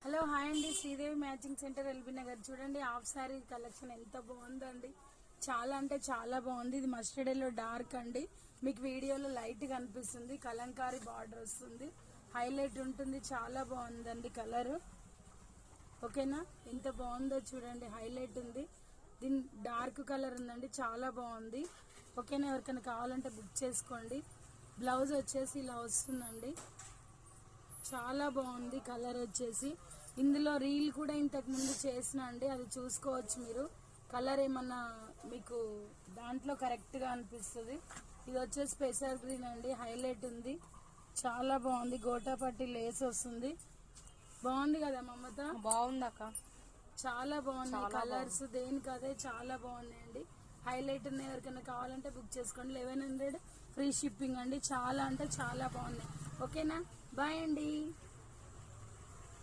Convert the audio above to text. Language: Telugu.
హలో హాయ్ అండి, Sridevi matching centre LB Nagar. చూడండి హాఫ్ సారీ కలెక్షన్ ఎంత బాగుందండి. చాలా అంటే చాలా బాగుంది. ఇది మస్టర్డ్ ఎల్లో డార్క్ అండి. మీకు వీడియోలో లైట్ కనిపిస్తుంది. కలంకారీ బార్డర్ వస్తుంది, హైలైట్ ఉంటుంది. చాలా బాగుందండి కలర్. ఓకేనా, ఎంత బాగుందో చూడండి. హైలైట్ ఉంది. దీని డార్క్ కలర్ ఉందండి, చాలా బాగుంది. ఓకేనా, ఎవరికైనా కావాలంటే బుక్ చేసుకోండి. బ్లౌజ్ వచ్చేసి ఇలా వస్తుందండి. చాలా బాగుంది కలర్ వచ్చేసి. ఇందులో రీల్ కూడా ఇంతకు ముందు చేసిన అండి, అది చూసుకోవచ్చు మీరు. కలర్ ఏమన్నా మీకు దాంట్లో కరెక్ట్గా అనిపిస్తుంది. ఇది వచ్చేసి స్పెషల్ గ్రీన్ అండి, హైలైట్ ఉంది. చాలా బాగుంది. గోటాపట్టి లేస్ వస్తుంది. బాగుంది కదా మమత? బాగుంది అక్క, చాలా బాగున్నాయి కలర్స్. దేనికి అదే చాలా బాగున్నాయండి, హైలైట్ ఉన్నాయి. ఎవరికైనా కావాలంటే బుక్ చేసుకోండి. 1100 ఫ్రీ షిప్పింగ్ అండి. చాలా అంటే చాలా బాగున్నాయి. ఓకేనా, బాయ్ అండి.